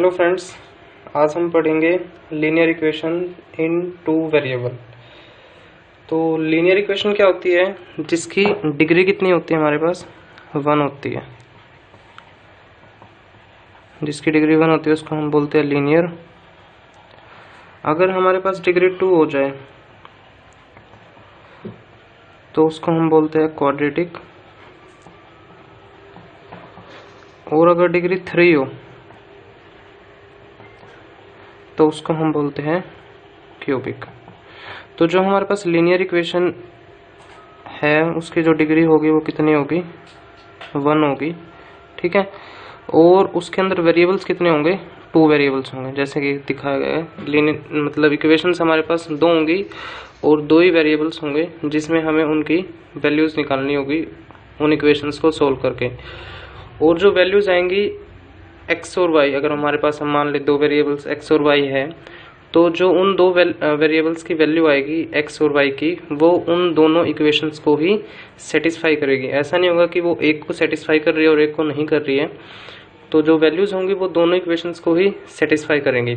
Hello friends, आज हम पढ़ेंगे linear equation in two variable. तो लीनियर इक्वेशन क्या होती है? जिसकी डिग्री कितनी होती है? हमारे पास 1 होती है। जिसकी डिग्री 1 होती है उसको हम बोलते हैं लीनियर। अगर हमारे पास डिग्री 2 हो जाए तो उसको हम बोलते हैं क्वाड्रेटिक, और अगर डिग्री 3 हो तो उसको हम बोलते हैं क्यूबिक। तो जो हमारे पास लीनियर इक्वेशन है उसकी जो डिग्री होगी वो कितनी होगी? 1 होगी, ठीक है। और उसके अंदर वेरिएबल्स कितने होंगे? 2 वेरिएबल्स होंगे, जैसे कि दिखाया गया है। लीनियर मतलब इक्वेशंस हमारे पास 2 होंगी और 2 ही वेरिएबल्स होंगे जिसमें हमें उनकी वैल्यूज निकालनी होगी उन इक्वेशंस को सोल्व करके। और जो वैल्यूज आएंगी एक्स और वाई, अगर हमारे पास हम मान ले 2 वेरिएबल्स एक्स और वाई है, तो जो उन 2 वेरिएबल्स की वैल्यू आएगी एक्स और वाई की, वो उन दोनों इक्वेशंस को ही सेटिस्फाई करेगी। ऐसा नहीं होगा कि वो एक को सेटिस्फाई कर रही है और एक को नहीं कर रही है। तो जो वैल्यूज होंगी वो दोनों इक्वेशंस को ही सेटिस्फाई करेंगी,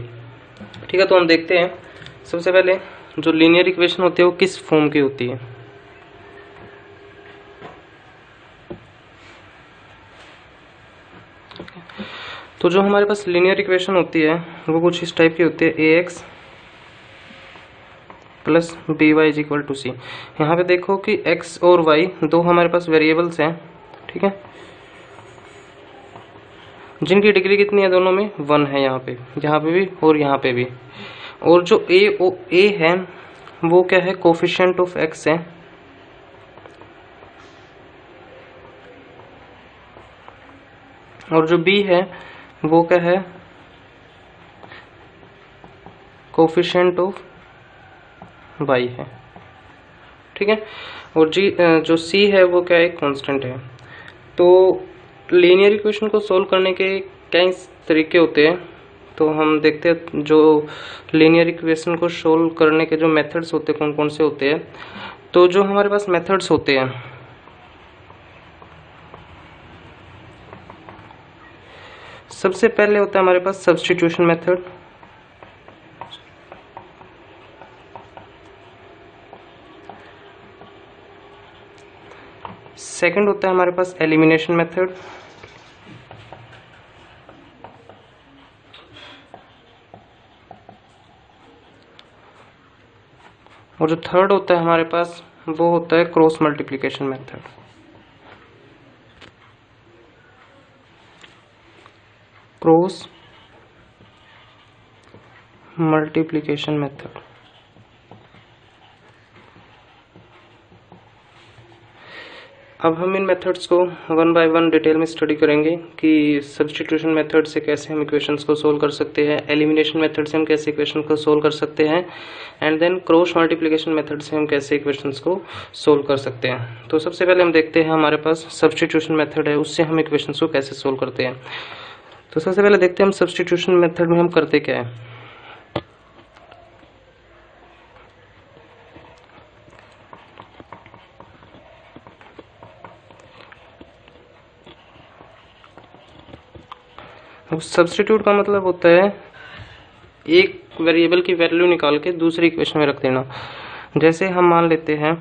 ठीक है। तो हम देखते हैं सबसे पहले जो लीनियर इक्वेशन होती है वो किस फॉर्म की होती है। तो जो हमारे पास लीनियर इक्वेशन होती है वो कुछ इस टाइप की होती है। ax plus B Y is equal to C. यहाँ पे देखो कि x और y दो हमारे पास वेरिएबल्स हैं, ठीक है, जिनकी डिग्री कितनी है? दोनों में 1 है। यहाँ पे भी और यहाँ पे भी। और जो a है वो क्या है? कोफिशिएंट ऑफ x है। और जो b है वो क्या है? कोफिशिएंट ऑफ y है, ठीक है। और जो c है वो क्या है? कांस्टेंट है। तो लीनियर इक्वेशन को सोल्व करने के कई तरीके होते हैं। तो हम देखते हैं जो लीनियर इक्वेशन को सोल्व करने के जो मेथड्स होते हैं कौन कौन से होते हैं। तो जो हमारे पास मेथड्स होते हैं, सबसे पहले होता है हमारे पास सब्स्टिट्यूशन मेथड। सेकंड होता है हमारे पास एलिमिनेशन मेथड। और जो थर्ड होता है हमारे पास वो होता है cross multiplication method. Cross multiplication method. अब हम इन मेथड्स को 1 बाय 1 डिटेल में स्टडी करेंगे कि सब्स्टिट्यूशन मेथड से कैसे हम इक्वेशंस को सोल्व कर सकते हैं, एलिमिनेशन मेथड से हम कैसे इक्वेशन को सोल्व कर सकते हैं, and then cross multiplication method से हम कैसे इक्वेशंस को सोल्व कर सकते हैं। तो सबसे पहले हम देखते हैं हमारे पास सब्स्टिट्यूशन मेथड है, उससे हम इक्वेशंस को कैसे सोल्व करते हैं। तो सबसे पहले देखते हैं हम सब्स्टिट्यूशन मेथड में हम करते क्या है। सब्स्टिट्यूट का मतलब होता है एक वेरिएबल की वैल्यू निकाल के दूसरी इक्वेशन में रख देना। जैसे हम मान लेते हैं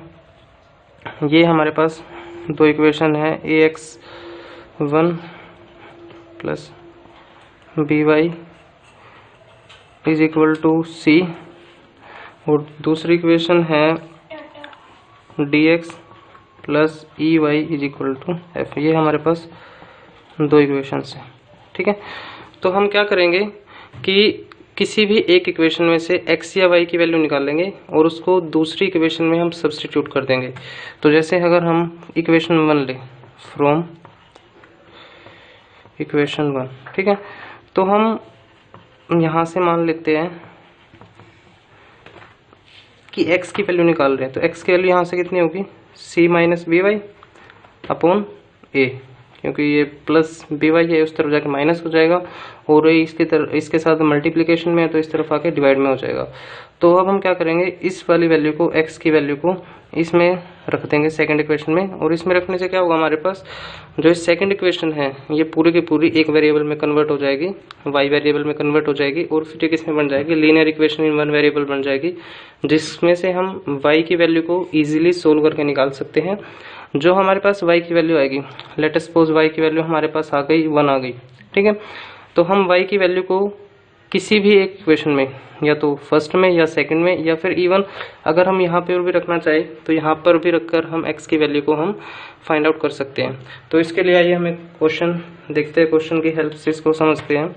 ये हमारे पास 2 इक्वेशन है, ax1 plus B Y is equal to C, और दूसरी इक्वेशन है dx plus E Y is equal to F. ये हमारे पास 2 इक्वेशन है, ठीक है। तो हम क्या करेंगे कि किसी भी एक इक्वेशन में से x या y की वैल्यू निकाल लेंगे और उसको दूसरी इक्वेशन में हम सब्स्टिट्यूट कर देंगे। तो जैसे अगर हम इक्वेशन 1 ले, फ्रॉम इक्वेशन 1, ठीक है, तो हम यहाँ से मान लेते हैं कि x की वैल्यू निकाल रहे हैं। तो x की वैल्यू यहाँ से कितनी होगी? c minus B Y upon a, क्योंकि ये प्लस बी वाई है उस तरफ जाके माइनस हो जाएगा, और इसके साथ मल्टीप्लिकेशन में है तो इस तरफ आके डिवाइड में हो जाएगा। तो अब हम क्या करेंगे, इस वाली वैल्यू को, x की वैल्यू को इसमें रख देंगे सेकंड इक्वेशन में, और इसमें रखने से क्या होगा, हमारे पास जो सेकंड इक्वेशन है ये पूरी की पूरी एक वेरिएबल में कन्वर्ट हो जाएगी, y वेरिएबल में कन्वर्ट हो जाएगी, और फिर ये किसमें बन जाएगी, linear equation in one variable बन जाएगी, जिसमें से हम y की वैल्यू को इजीली सोल्व करके निकाल सकते हैं। जो हमारे पास y की वैल्यू आएगी, लेट अस सपोज y की वैल्यू हमारे पास आ गई 1 आ गई, ठीक है। तो हम y की वैल्यू को किसी भी एक इक्वेशन में, या तो फर्स्ट में या सेकंड में, या फिर इवन अगर हम यहाँ पर भी रखना चाहे तो यहाँ पर भी रखकर हम x की वैल्यू को हम फाइंड आउट कर सकते हैं। तो इसके लिए आइए हम एक क्वेश्चन देखते हैं, क्वेश्चन की हेल्प से इसको समझते हैं।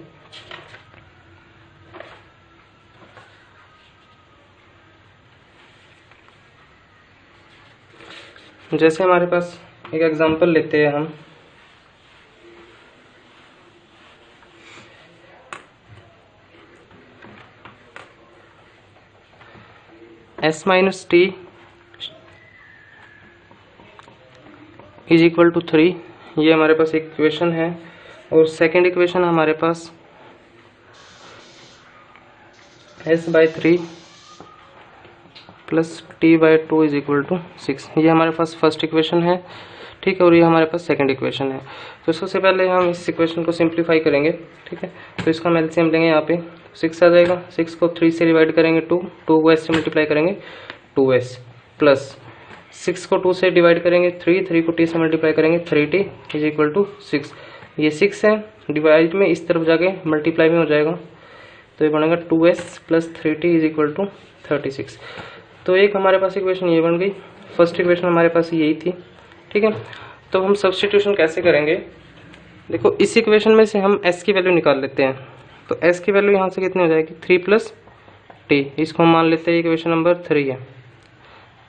जैसे हमारे पास एक एग्जांपल लेते हैं हम, s minus T is equal to 3, ये हमारे पास एक इक्वेशन है, और सेकंड इक्वेशन हमारे पास s/3 plus t/2 is equal to 6, ये हमारे पास फर्स्ट इक्वेशन है, ठीक है, और ये हमारे पास सेकंड इक्वेशन है। तो सबसे पहले हम इस इक्वेशन को सिंप्लीफाई करेंगे, ठीक है। तो इसका हम एलसीएम लेंगे, यहाँ पे 6 आ जाएगा, 6 को 3 से डिवाइड करेंगे 2 को s से मल्टीप्लाई करेंगे 2s, प्लस 6 को 2 से डिवाइड करेंगे 3 को t से मल्टीप्लाई करेंगे 3t इज इक्वल टू 6। ये 6 है, डिवाइड में इस तरफ जाके मल्टीप्लाई में हो जाएगा, तो ये बनेगा 2s plus 3t is equal to 36। तो एक हमारे पास इक्वेशन ये बन गई, फर्स्ट इक्वेशन हमारे पास यही थी, ठीक है। तो हम सब्स्टिट्यूशन कैसे करेंगे, देखो इस इक्वेशन में से हम s की वैल्यू निकाल लेते हैं। तो s की वैल्यू यहाँ से कितनी हो जाएगी, 3 प्लस t, इसको हम मान लेते हैं इक्वेशन नंबर 3 है,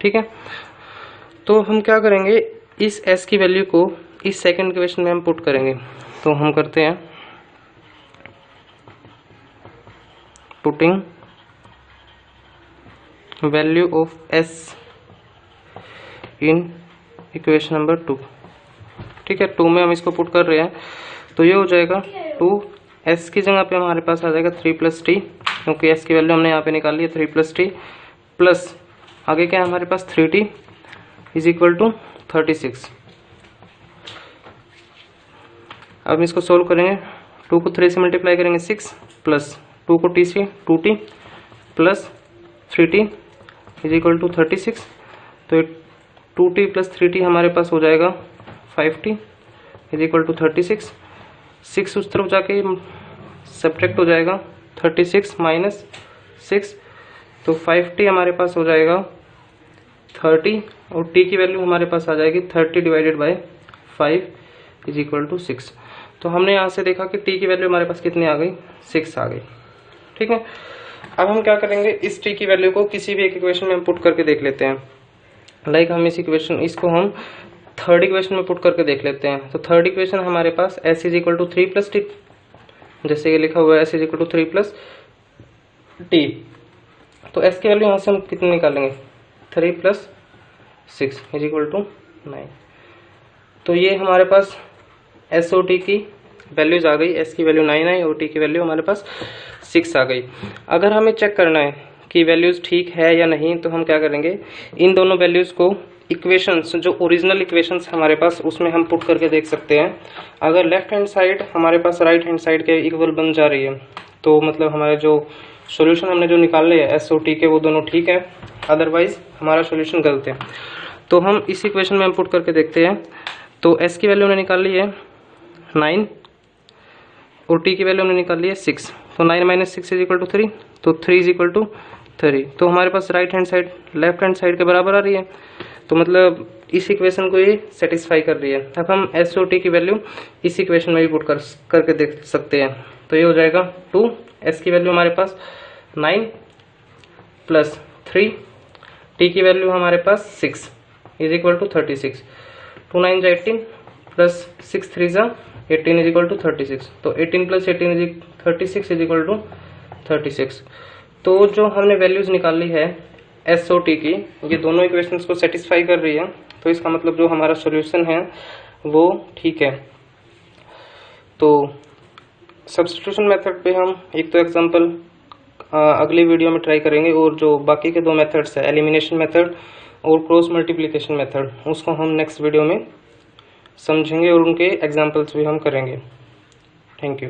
ठीक है। तो हम क्या करेंगे, इस s की वैल्यू को इस सेकंड इक्वेशन में हम पुट करेंगे। तो हम करते हैं putting value of s in equation number 2, ठीक है। 2 में हम इसको पुट कर रहे हैं, तो ये हो जाएगा 2, s की जगह पे हमारे पास आ जाएगा 3 प्लस टी, क्योंकि s की वैल्यू हमने यहाँ पे निकाल ली है 3 प्लस टी, प्लस आगे क्या है हमारे पास 3t इज इक्वल टू 36। अब इसको सोल्व करेंगे, 2 को 3 से मल्टीप्लाई करेंगे 6, प्लस 2 को t से 2t, plus 3t is equal to 36। तो 2t प्लस 3t हमारे पास हो जाएगा 5t इज इक्वल टू 36। 6 उस तरफ जाके सब्ट्रैक्ट हो जाएगा, 36 माइनस 6, तो 5t हमारे पास हो जाएगा 30, और t की वैल्यू हमारे पास आ जाएगी 30 divided by 5 is equal to 6। तो हमने यहाँ से देखा कि t की वैल्यू हमारे पास कितनी आ गई, 6 आ गई, ठीक है। अब हम क्या करेंगे, इस t की वैल्यू को किसी भी एक इक्वेशन में हम पुट करके देख लेते हैं। लाइक हम इस इक्वेशन, इसको हम थर्ड इक्वेशन में पुट करके देख लेते हैं। तो थर्ड इक्वेशन हमारे पास s is equal to 3 plus T, जैसे ये लिखा हुआ है s is equal to 3 plus T. तो s की वैल्यू यहाँ से हम कितनी निकालेंगे, 3 प्लस 6 इज इक्वल टू 9। तो ये हमारे पास s और t की वैल्यूज आ गई, s की वैल्यू 9 आई और t की वैल्यू हमारे पास 6 आ गई। अगर हमें चेक करना है कि वैल्यूज ठीक है या नहीं, तो हम क्या करेंगे, इन दोनों वैल्यूज को इक्वेशंस, जो ओरिजिनल इक्वेशंस हमारे पास, उसमें हम पुट करके देख सकते हैं। अगर लेफ्ट हैंड साइड हमारे पास राइट हैंड साइड के इक्वल बन जा रही है, तो मतलब हमारे जो सॉल्यूशन हमने जो निकाले हैं s और t के, वो दोनों ठीक है, अदरवाइज हमारा सॉल्यूशन गलत है। तो हम इस इक्वेशन में हम पुट करके देखते हैं। तो s की वैल्यू हमने निकाल ली है 9 और t की वैल्यू हमने निकाल ली है 6। तो 9 माइनस 6 इज इक्वल टू 3, तो 3 इज इक्वल टू 3। तो हमारे पास right hand side left hand side के बराबर आ रही है, तो मतलब इस इक्वेशन को ये सेटिस्फाई कर रही है। अब हम s और t की वैल्यू इस इक्वेशन में भी पुट करके देख सकते हैं। तो ये हो जाएगा 2, s की वैल्यू हमारे पास 9 प्लस 3, t की वैल्यू हमारे पास 6 इज इक्वल टू 36। 2 9 जा 18 प्लस 6 3 जा 18 इज इक्वल टू 36। तो 18 plus 18 is 36 is equal to 36। तो जो हमने वैल्यूज निकाली है s और t की, ये दोनों इक्वेशंस को सेटिस्फाई कर रही है। तो इसका मतलब जो हमारा सॉल्यूशन है वो ठीक है। तो सब्स्टिट्यूशन मेथड पे हम एक तो एग्जांपल अगली वीडियो में ट्राई करेंगे, और जो बाकी के 2 मेथड्स है, एलिमिनेशन मेथड और क्रॉस मल्टीप्लिकेशन मेथड, उसको हम नेक्स्ट वीडियो में समझेंगे और उनके एग्जांपल्स भी हम करेंगे। Thank you.